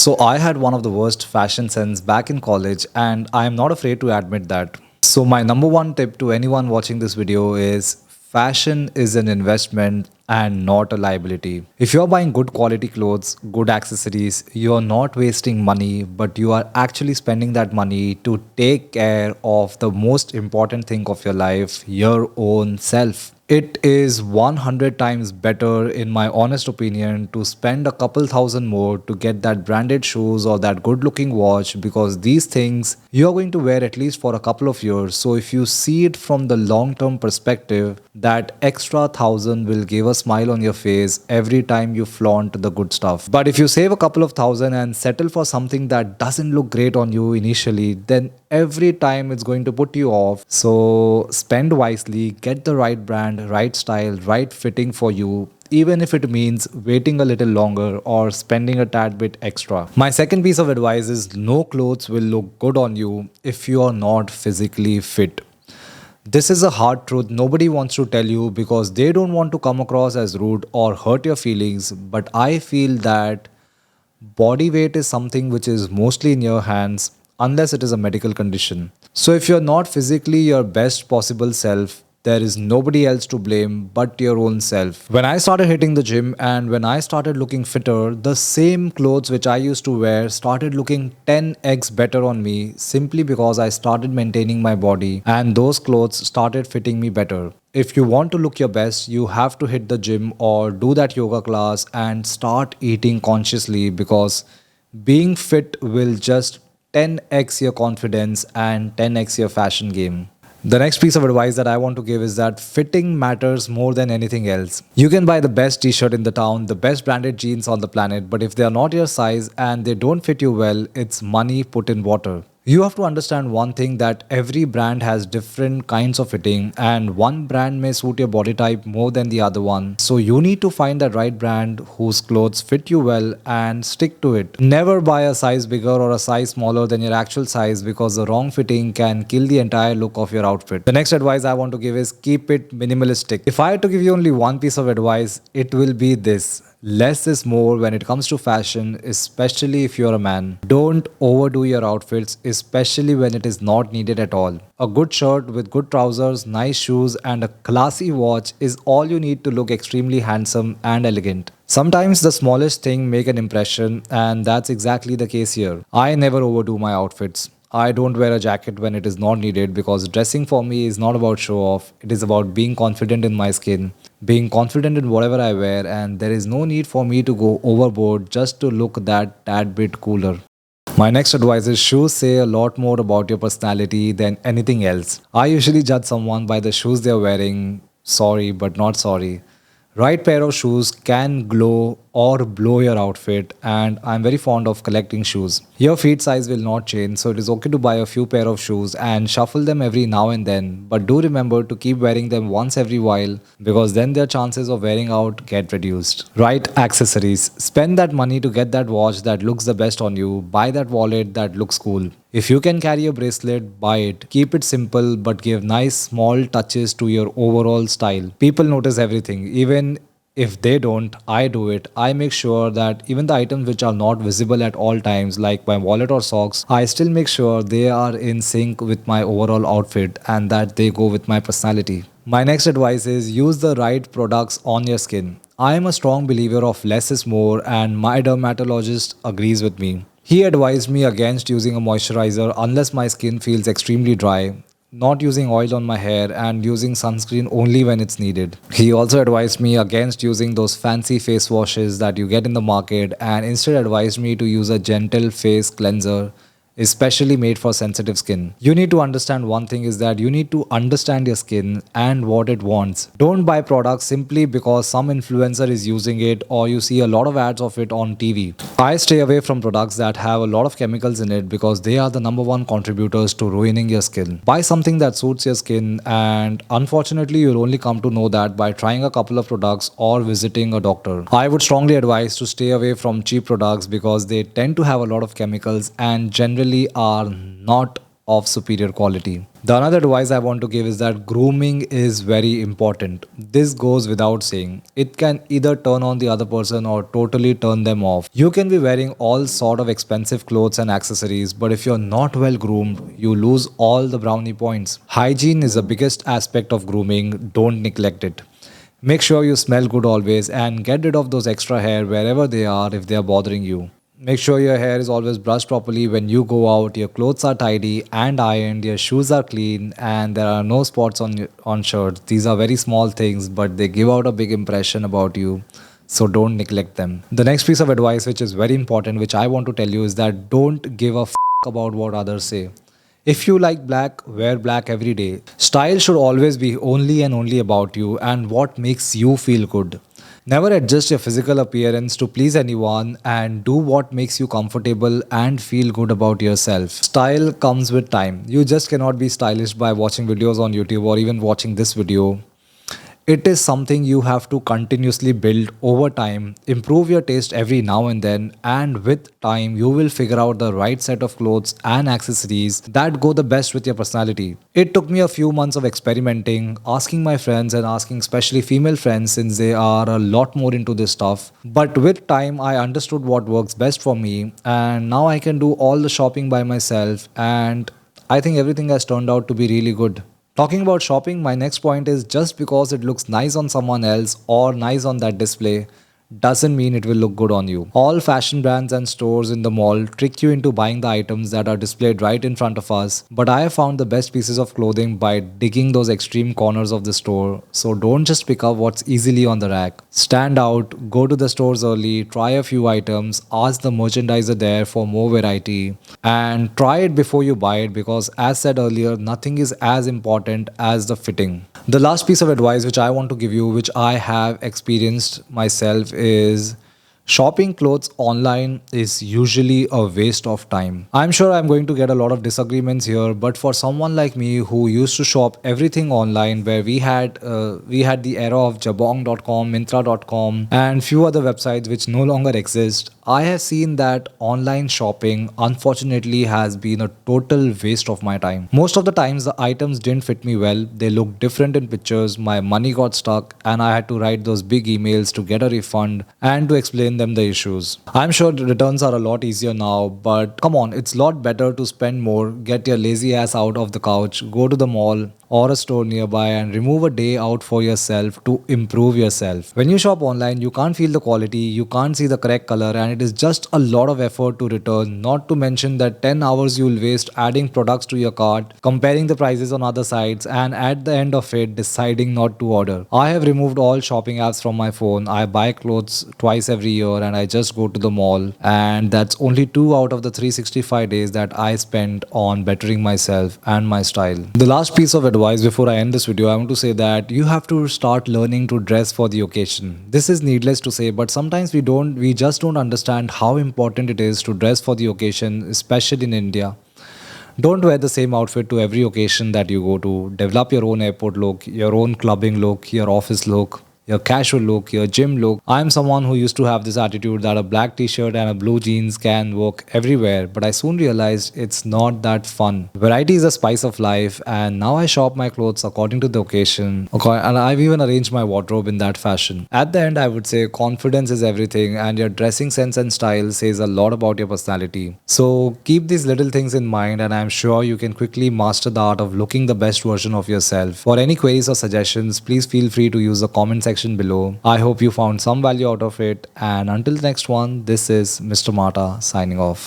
So I had one of the worst fashion sense back in college, and I am not afraid to admit that. So my number one tip to anyone watching this video is fashion is an investment and not a liability. If you're buying good quality clothes, good accessories, you're not wasting money, but you are actually spending that money to take care of the most important thing of your life, your own self. It is 100 times better, in my honest opinion, to spend a couple thousand more to get that branded shoes or that good looking watch, because these things you're going to wear at least for a couple of years. So, if you see it from the long term perspective, that extra thousand will give a smile on your face every time you flaunt the good stuff. But if you save a couple of thousand and settle for something that doesn't look great on you initially, then every time it's going to put you off. So spend wisely, get the right brand, right style, right fitting for you, even if it means waiting a little longer or spending a tad bit extra. My second piece of advice is no clothes will look good on you if you are not physically fit. This is a hard truth nobody wants to tell you because they don't want to come across as rude or hurt your feelings, but I feel that body weight is something which is mostly in your hands unless it is a medical condition. So, if you're not physically your best possible self, there is nobody else to blame but your own self. When I started hitting the gym and when I started looking fitter, the same clothes which I used to wear started looking 10x better on me simply because I started maintaining my body and those clothes started fitting me better. If you want to look your best, you have to hit the gym or do that yoga class and start eating consciously, because being fit will just 10x your confidence and 10x your fashion game. The next piece of advice that I want to give is that fitting matters more than anything else. You can buy the best t shirt in the town, the best branded jeans on the planet, but if they are not your size and they don't fit you well, it's money put in water. You have to understand one thing, that every brand has different kinds of fitting and one brand may suit your body type more than the other one. So you need to find that right brand whose clothes fit you well and stick to it. Never buy a size bigger or a size smaller than your actual size, because the wrong fitting can kill the entire look of your outfit. The next advice I want to give is keep it minimalistic. If I had to give you only one piece of advice, it will be this: less is more when it comes to fashion, especially if you're a man. Don't overdo your outfits, especially when it is not needed at all. A good shirt with good trousers, nice shoes, and a classy watch is all you need to look extremely handsome and elegant. Sometimes the smallest thing make an impression, and that's exactly the case here. I never overdo my outfits. I don't wear a jacket when it is not needed, because dressing for me is not about show off. It is about being confident in my skin, being confident in whatever I wear, and there is no need for me to go overboard just to look that tad bit cooler. My next advice is shoes say a lot more about your personality than anything else. I usually judge someone by the shoes they're wearing. Sorry, but not sorry. Right pair of shoes can glow or blow your outfit, and I'm very fond of collecting shoes. Your feet size will not change, so it is okay to buy a few pair of shoes and shuffle them every now and then, but do remember to keep wearing them once every while, because then their chances of wearing out get reduced. Right accessories. Spend that money to get that watch that looks the best on you, buy that wallet that looks cool. If you can carry a bracelet, buy it. Keep it simple but give nice small touches to your overall style. People notice everything. Even if they don't, I do it. I make sure that even the items which are not visible at all times, like my wallet or socks, I still make sure they are in sync with my overall outfit and that they go with my personality. My next advice is use the right products on your skin. I am a strong believer of less is more, and my dermatologist agrees with me. He advised me against using a moisturizer unless my skin feels extremely dry, not using oil on my hair, and using sunscreen only when it's needed. He also advised me against using those fancy face washes that you get in the market, and instead advised me to use a gentle face cleanser, especially made for sensitive skin. You need to understand one thing, is that you need to understand your skin and what it wants. Don't buy products simply because some influencer is using it or you see a lot of ads of it on TV. I stay away from products that have a lot of chemicals in it, because they are the number one contributors to ruining your skin. Buy something that suits your skin, and unfortunately you'll only come to know that by trying a couple of products or visiting a doctor. I would strongly advise to stay away from cheap products because they tend to have a lot of chemicals and generally are not of superior quality. The another advice I want to give is that grooming is very important. This goes without saying. It can either turn on the other person or totally turn them off. You can be wearing all sort of expensive clothes and accessories, but if you're not well groomed, you lose all the brownie points. Hygiene is the biggest aspect of grooming. Don't neglect it. Make sure you smell good always and get rid of those extra hair wherever they are if they are bothering you. Make sure your hair is always brushed properly when you go out, your clothes are tidy and ironed, your shoes are clean, and there are no spots on shirts. These are very small things, but they give out a big impression about you. So don't neglect them. The next piece of advice, which is very important, which I want to tell you, is that don't give a about what others say. If you like black, wear black every day. Style should always be only and only about you and what makes you feel good. Never adjust your physical appearance to please anyone and do what makes you comfortable and feel good about yourself. Style comes with time. You just cannot be stylish by watching videos on YouTube or even watching this video. It is something you have to continuously build over time, improve your taste every now and then, and with time, you will figure out the right set of clothes and accessories that go the best with your personality. It took me a few months of experimenting, asking my friends and asking especially female friends since they are a lot more into this stuff. But with time, I understood what works best for me, and now I can do all the shopping by myself, and I think everything has turned out to be really good. Talking about shopping, my next point is just because it looks nice on someone else or nice on that display doesn't mean it will look good on you. All fashion brands and stores in the mall trick you into buying the items that are displayed right in front of us, but I have found the best pieces of clothing by digging those extreme corners of the store. So don't just pick up what's easily on the rack. Stand out, go to the stores early, try a few items, ask the merchandiser there for more variety, and try it before you buy it because, as said earlier, nothing is as important as the fitting. The last piece of advice which I want to give you, which I have experienced myself, is shopping clothes online is usually a waste of time. I'm sure I'm going to get a lot of disagreements here, but for someone like me who used to shop everything online, where we had the era of jabong.com, mintra.com, and few other websites which no longer exist, I have seen that online shopping unfortunately has been a total waste of my time. Most of the times the items didn't fit me well, they looked different in pictures, my money got stuck, and I had to write those big emails to get a refund and to explain them the issues. I'm sure the returns are a lot easier now, but come on, it's a lot better to spend more, get your lazy ass out of the couch, go to the mall or a store nearby and remove a day out for yourself to improve yourself. When you shop online, you can't feel the quality, you can't see the correct color, and it is just a lot of effort to return, not to mention that 10 hours you'll waste adding products to your cart, comparing the prices on other sites, and at the end of it, deciding not to order. I have removed all shopping apps from my phone. I buy clothes twice every year and I just go to the mall, and that's only 2 out of the 365 days that I spent on bettering myself and my style. The last piece of advice before I end this video, I want to say that you have to start learning to dress for the occasion. This is needless to say, but sometimes we just don't understand how important it is to dress for the occasion, especially in India. Don't wear the same outfit to every occasion that you go to. Develop your own airport look, your own clubbing look, your office look, your casual look, your gym look. I'm someone who used to have this attitude that a black t-shirt and a blue jeans can work everywhere, but I soon realized it's not that fun. Variety is a spice of life, and now I shop my clothes according to the occasion, and I've even arranged my wardrobe in that fashion. At the end, I would say confidence is everything, and your dressing sense and style says a lot about your personality. So keep these little things in mind, and I'm sure you can quickly master the art of looking the best version of yourself. For any queries or suggestions, please feel free to use the comment section below. I hope you found some value out of it, and until the next one, this is Mr. Mata signing off.